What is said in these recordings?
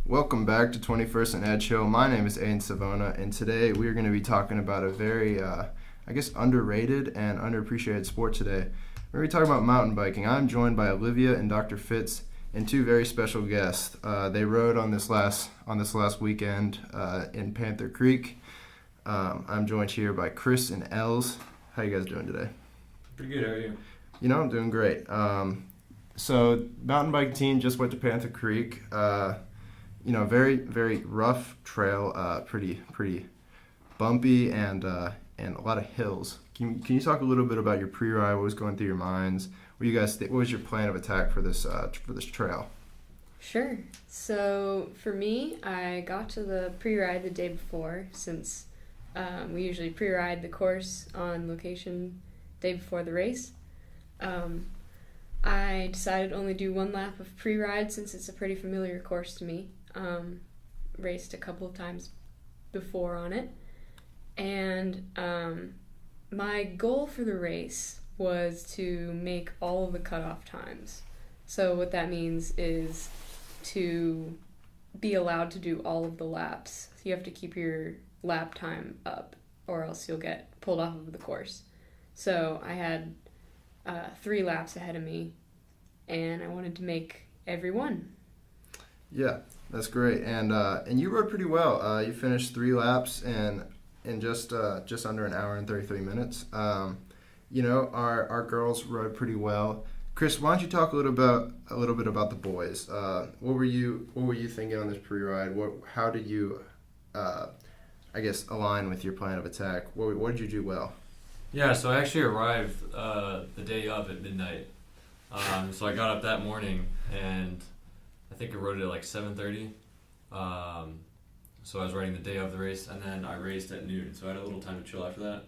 Welcome back to 21st and Edgehill. My name is Aiden Savona, and today we are going to be talking about a very, underrated and underappreciated sport today. We're going to be talking about mountain biking. I'm joined by Olivia and Dr. Fitz and two very special guests. They rode on this last weekend in Panther Creek. I'm joined here by Chris and Els. How you guys doing today? Pretty good. How are you? I'm doing great. So mountain bike team just went to Panther Creek. Very, very rough trail, pretty bumpy and a lot of hills. Can you talk a little bit about your pre-ride? What was going through your minds? What was your plan of attack for this trail? Sure. So for me, I got to the pre-ride the day before since we usually pre-ride the course on location day before the race. I decided to only do one lap of pre-ride since it's a pretty familiar course to me. Raced a couple of times before on it. And my goal for the race was to make all of the cutoff times. So what that means is to be allowed to do all of the laps. So you have to keep your lap time up or else you'll get pulled off of the course. So I had 3 laps ahead of me and I wanted to make every one. Yeah, that's great. And you rode pretty well. You finished 3 laps in just under an hour and 33 minutes. Our girls rode pretty well. Chris, why don't you talk a little bit about the boys? What were you thinking on this pre-ride? How did you align with your plan of attack? What did you do well? Yeah, so I actually arrived the day of at midnight. So I got up that morning and I think I rode it at like 7:30. So I was riding the day of the race, and then I raced at noon. So I had a little time to chill after that.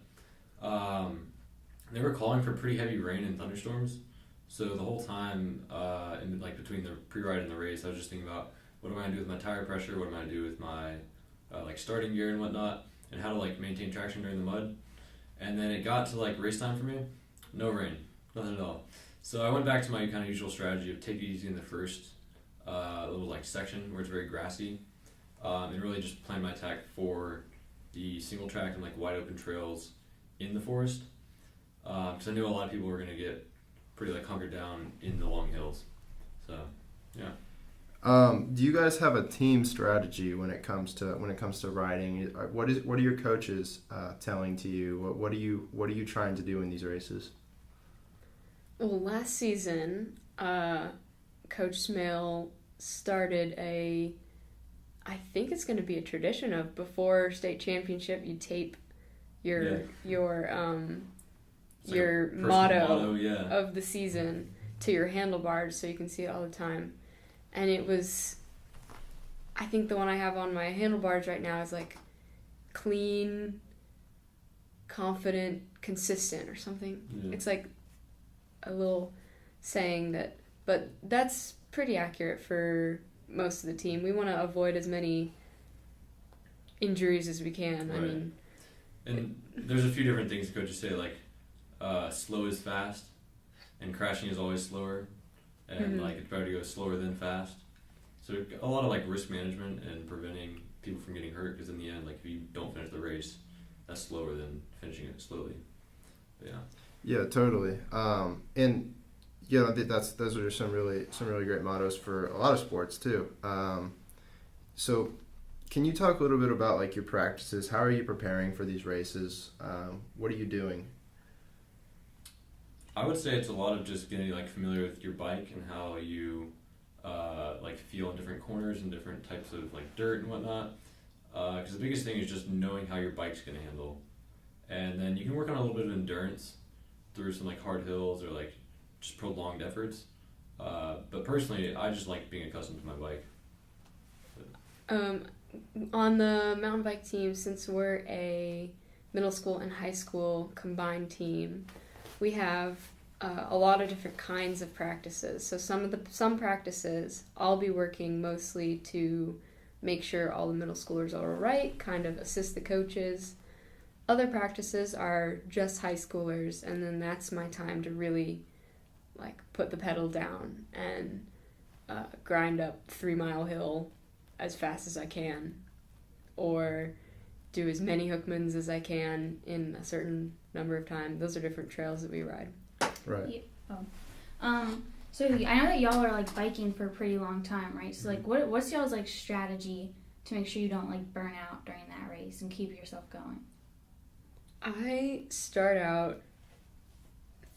They were calling for pretty heavy rain and thunderstorms. So the whole time, between the pre-ride and the race, I was just thinking about what am I gonna do with my tire pressure, what am I gonna do with my starting gear and whatnot, and how to maintain traction during the mud. And then it got to race time for me, no rain, nothing at all. So I went back to my kind of usual strategy of take it easy in the first little section where it's very grassy, and really just plan my attack for the single track and wide open trails in the forest, because I knew a lot of people were going to get pretty hunkered down in the long hills. So yeah. Do you guys have a team strategy when it comes to riding? What are your coaches telling to you? What are you trying to do in these races? Well, last season, Coach Smale started I think it's going to be a tradition of before state championship, you tape your motto of the season to your handlebars so you can see it all the time. And it was, I think the one I have on my handlebars right now is clean, confident, consistent or something. Yeah. It's a little saying that, but that's pretty accurate for most of the team. We want to avoid as many injuries as we can. Right. And there's a few different things coaches say, slow is fast, and crashing is always slower, and it's better to go slower than fast. So a lot of risk management and preventing people from getting hurt, because in the end, if you don't finish the race, that's slower than finishing it slowly. But yeah. Yeah, totally. Those are some really great mottos for a lot of sports too. So, can you talk a little bit about your practices? How are you preparing for these races? What are you doing? I would say it's a lot of just getting familiar with your bike and how you feel in different corners and different types of dirt and whatnot. Because the biggest thing is just knowing how your bike's going to handle, and then you can work on a little bit of endurance through some hard hills or just prolonged efforts. But personally, I just like being accustomed to my bike. On the mountain bike team, since we're a middle school and high school combined team, we have a lot of different kinds of practices. So some practices I'll be working mostly to make sure all the middle schoolers are all right, kind of assist the coaches. Other practices are just high schoolers, and then that's my time to really put the pedal down and grind up 3 Mile Hill as fast as I can, or do as many hookmans as I can in a certain number of time. Those are different trails that we ride. Right. Yeah. So I know that y'all are like biking for a pretty long time, right? So like, what's y'all's like strategy to make sure you don't like burn out during that race and keep yourself going? I start out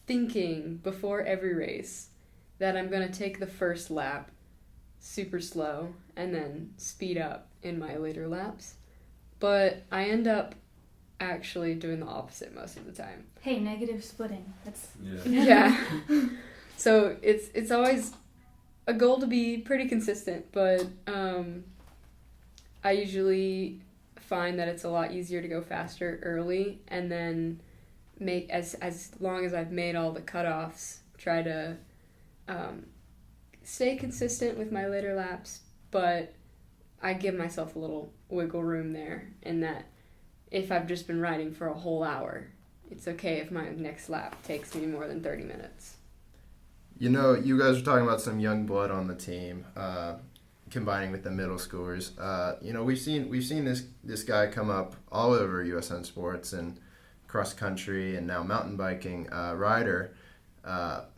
thinking before every race that I'm going to take the first lap super slow and then speed up in my later laps. But I end up actually doing the opposite most of the time. Hey, negative splitting. That's Yeah. So it's always a goal to be pretty consistent, but I usually find that it's a lot easier to go faster early and then make as long as I've made all the cutoffs, try to stay consistent with my later laps, but I give myself a little wiggle room there in that if I've just been riding for a whole hour, it's okay if my next lap takes me more than 30 minutes. You know, you guys are talking about some young blood on the team, combining with the middle schoolers. You know, we've seen this guy come up all over USN sports and cross country and now mountain biking. Ryder,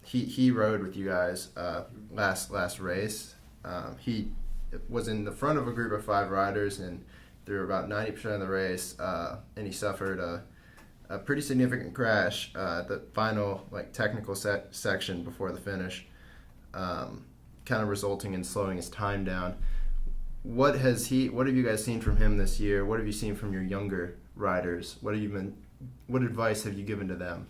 he rode with you guys last race. He was in the front of a group of 5 riders and through about 90% of the race, and he suffered a pretty significant crash at the final technical section before the finish, kind of resulting in slowing his time down. What have you guys seen from him this year? What have you seen from your younger riders? What advice have you given to them?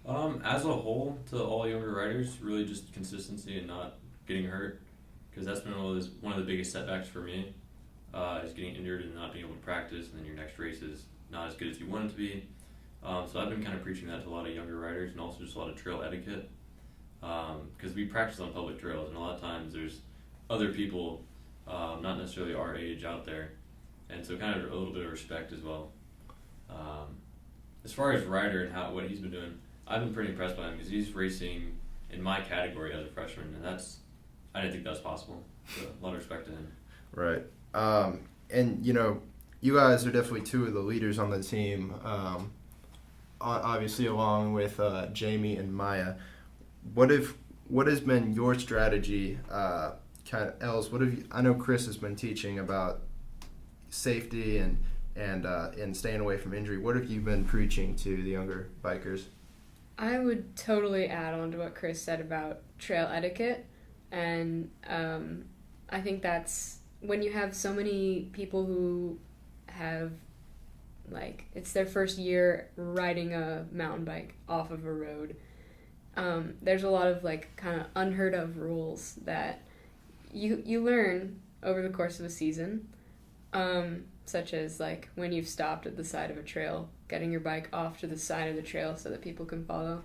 As a whole, to all younger riders, really just consistency and not getting hurt, because that's been one of the biggest setbacks for me, is getting injured and not being able to practice, and then your next race is not as good as you want it to be. So I've been kind of preaching that to a lot of younger riders, and also just a lot of trail etiquette, because we practice on public trails, and a lot of times there's other people, not necessarily our age, out there, and so kind of a little bit of respect as well. As far as Ryder and what he's been doing, I've been pretty impressed by him because he's racing in my category as a freshman, and I didn't think that was possible. So a lot of respect to him. Right. And you know, you guys are definitely 2 of the leaders on the team, obviously along with Jamie and Maya. What has been your strategy? I know Chris has been teaching about safety and staying away from injury. What have you been preaching to the younger bikers? I would totally add on to what Chris said about trail etiquette, and I think that's when you have so many people who have, it's their first year riding a mountain bike off of a road. There's a lot of, kind of unheard of rules that you learn over the course of a season, such as, when you've stopped at the side of a trail, getting your bike off to the side of the trail so that people can follow.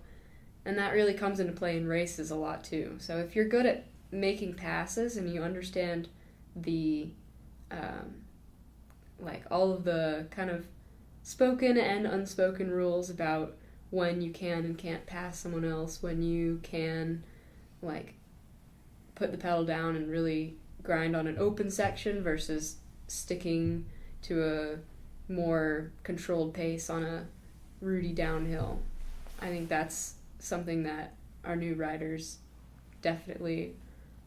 And that really comes into play in races a lot, too. So if you're good at making passes and you understand the all of the kind of spoken and unspoken rules about when you can and can't pass someone else, when you can put the pedal down and really grind on an open section versus sticking to a more controlled pace on a rooty downhill. I think that's something that our new riders definitely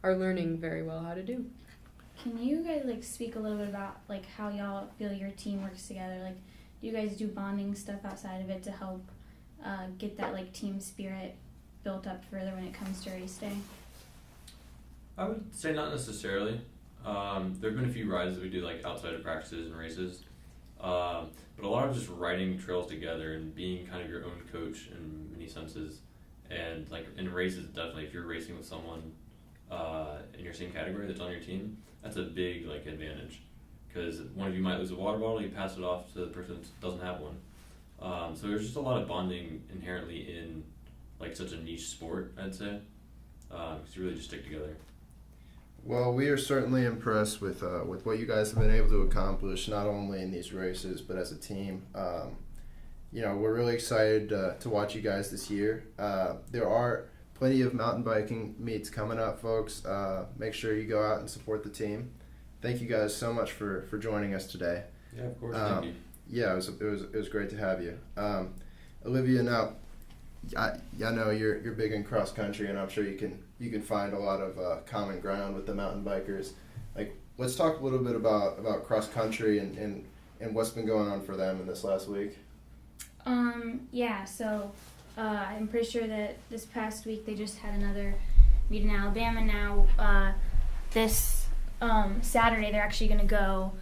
are learning very well how to do. Can you guys speak a little bit about how y'all feel your team works together? Do you guys do bonding stuff outside of it to help get that team spirit built up further when it comes to race day? I would say not necessarily. There have been a few rides that we do outside of practices and races, but a lot of just riding trails together and being kind of your own coach in many senses. And in races, definitely, if you're racing with someone in your same category that's on your team, that's a big advantage, because one of you might lose a water bottle, you pass it off to the person that doesn't have one. So there's just a lot of bonding inherently in such a niche sport, I'd say, because you really just stick together. Well, we are certainly impressed with what you guys have been able to accomplish, not only in these races but as a team. You know, we're really excited to watch you guys this year. There plenty of mountain biking meets coming up, folks. Make sure you go out and support the team. Thank you guys so much for joining us today. Yeah, of course. Thank you. Yeah, it was great to have you. Olivia, now I know you're big in cross country, and I'm sure you can find a lot of common ground with the mountain bikers. Like, let's talk a little bit about cross country and what's been going on for them in this last week. Yeah, so I'm pretty sure that this past week they just had another meet in Alabama. Now this Saturday they're actually going to go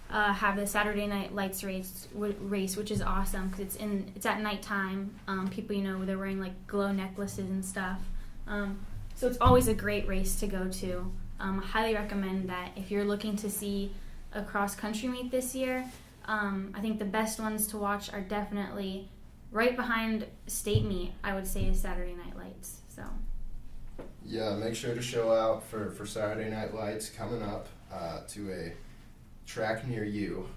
have the Saturday Night Lights race, which is awesome because it's at nighttime. People, they're wearing like glow necklaces and stuff. So it's always a great race to go to. I highly recommend that if you're looking to see a cross country meet this year. I think the best ones to watch are definitely right behind state meet, I would say, is Saturday Night Lights. So yeah, make sure to show out for Saturday Night Lights coming up to a track near you.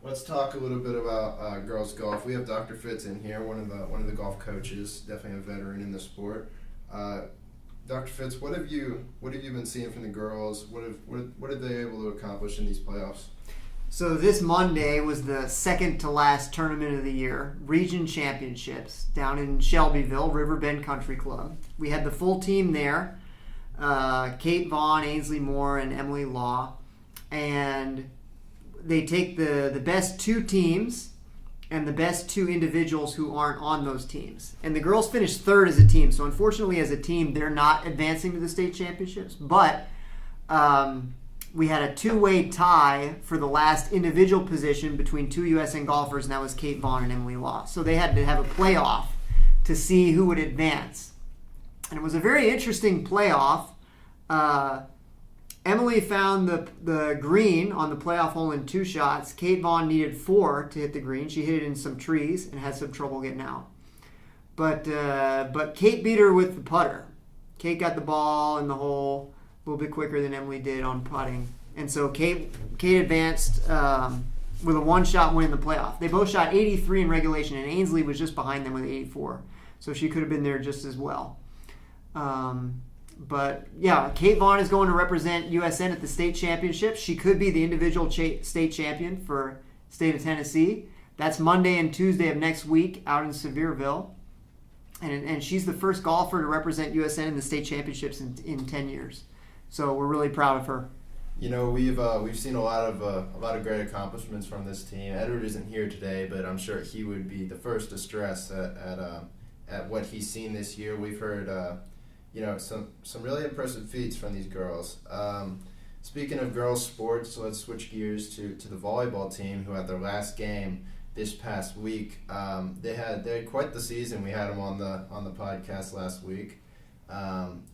Let's talk a little bit about girls golf. We have Dr. Fitz in here, one of the golf coaches, definitely a veteran in the sport. Dr. Fitz, what have you been seeing from the girls? What are they able to accomplish in these playoffs? So this Monday was the second to last tournament of the year, Region Championships, down in Shelbyville, Riverbend Country Club. We had the full team there, Kate Vaughn, Ainsley Moore, and Emily Law. And they take the best two teams and the best two individuals who aren't on those teams. And the girls finished third as a team. So unfortunately, as a team, they're not advancing to the state championships. But we had a two-way tie for the last individual position between two USN golfers, and that was Kate Vaughn and Emily Law. So they had to have a playoff to see who would advance. And it was a very interesting playoff. Emily found the green on the playoff hole in 2 shots. Kate Vaughn needed 4 to hit the green. She hit it in some trees and had some trouble getting out. But Kate beat her with the putter. Kate got the ball in the hole a little bit quicker than Emily did on putting. And so Kate advanced with a 1-shot win in the playoff. They both shot 83 in regulation, and Ainsley was just behind them with 84. So she could have been there just as well. But yeah, Kate Vaughn is going to represent USN at the state championship. She could be the individual state champion for state of Tennessee. That's Monday and Tuesday of next week out in Sevierville. And she's the first golfer to represent USN in the state championships in 10 years. So we're really proud of her. We've seen a lot of great accomplishments from this team. Edward isn't here today, but I'm sure he would be the first to stress at what he's seen this year. We've heard some really impressive feats from these girls. Speaking of girls sports, let's switch gears to the volleyball team, who had their last game this past week. They had quite the season. We had them on the podcast last week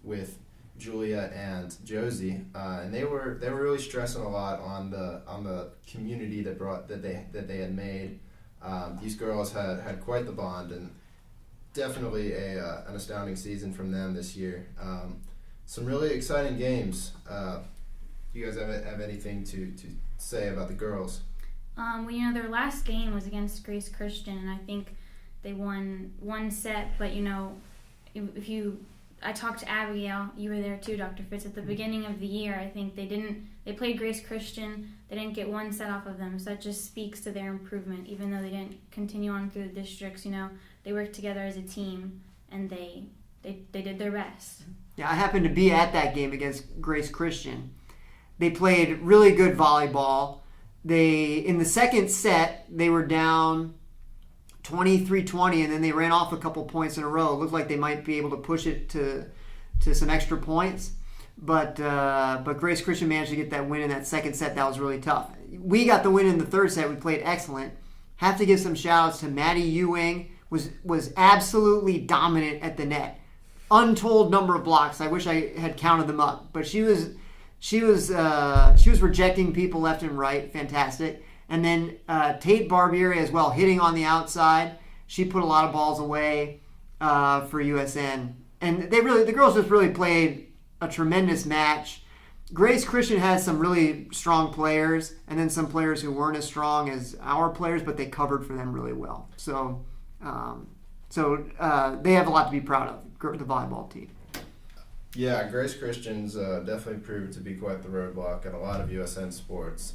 with Julia and Josie, and they were really stressing a lot on the community that they had made. These girls had quite the bond, and definitely an astounding season from them this year. Some really exciting games. Do you guys have anything to say about the girls? Their last game was against Grace Christian, and I think they won 1 set. But I talked to Abigail. You were there too, Dr. Fitz. At the beginning of the year, I think they played Grace Christian. They didn't get 1 set off of them, so that just speaks to their improvement. Even though they didn't continue on through the districts, they worked together as a team, and they did their best. Yeah, I happened to be at that game against Grace Christian. They played really good volleyball. In the second set, they were down 23-20, and then they ran off a couple points in a row. It looked like they might be able to push it to some extra points. But Grace Christian managed to get that win in that second set. That was really tough. We got the win in the third set. We played excellent. Have to give some shout-outs to Maddie Ewing. Was absolutely dominant at the net. Untold number of blocks. I wish I had counted them up. But she was rejecting people left and right. Fantastic. And then Tate Barbieri as well, hitting on the outside. She put a lot of balls away for USN. And the girls just really played a tremendous match. Grace Christian has some really strong players, and then some players who weren't as strong as our players, but they covered for them really well. So So they have a lot to be proud of, the volleyball team. Yeah, Grace Christians definitely proved to be quite the roadblock at a lot of USN sports.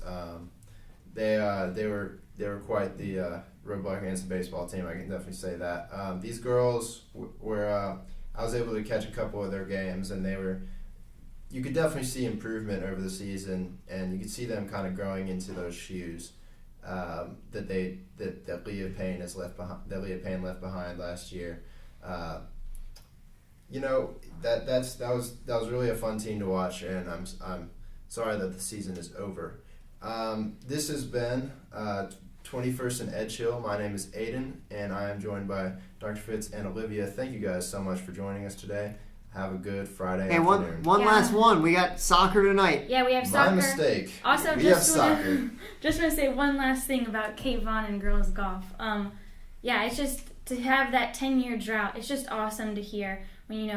They were quite the roadblock against the baseball team. I can definitely say that. These girls were. I was able to catch a couple of their games, and you could definitely see improvement over the season, and you could see them kind of growing into those shoes that Leah Payne left behind last year. That was really a fun team to watch, and I'm sorry that the season is over. This has been 21st and Edgehill. My name is Aiden, and I am joined by Dr. Fitz and Olivia. Thank you guys so much for joining us today. Have a good Friday afternoon. One last one. We got soccer tonight. Yeah, we have soccer. My mistake. Also, we have soccer. Just want to say one last thing about Kate Vaughn and girls golf. It's just to have that 10-year drought. It's just awesome to hear. When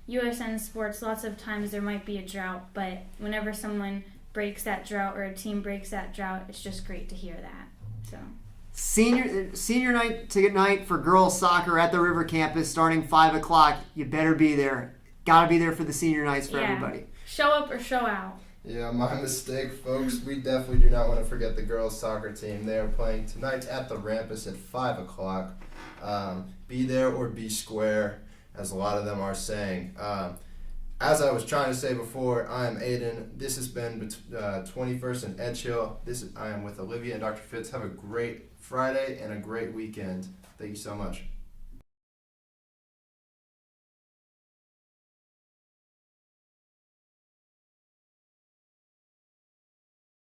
USN sports, lots of times there might be a drought, but whenever someone breaks that drought or a team breaks that drought, it's just great to hear that. So senior night ticket night for girls soccer at the River campus starting 5 o'clock. You better be there. Got to be there for the senior nights for everybody. Show up or show out. Yeah, my mistake, folks. We definitely do not want to forget the girls soccer team. They are playing tonight at the Rampus at 5 o'clock. Be there or be square, as a lot of them are saying. As I was trying to say before, I am Aiden. This has been 21st and Edgehill. I am with Olivia and Dr. Fitz. Have a great Friday and a great weekend. Thank you so much.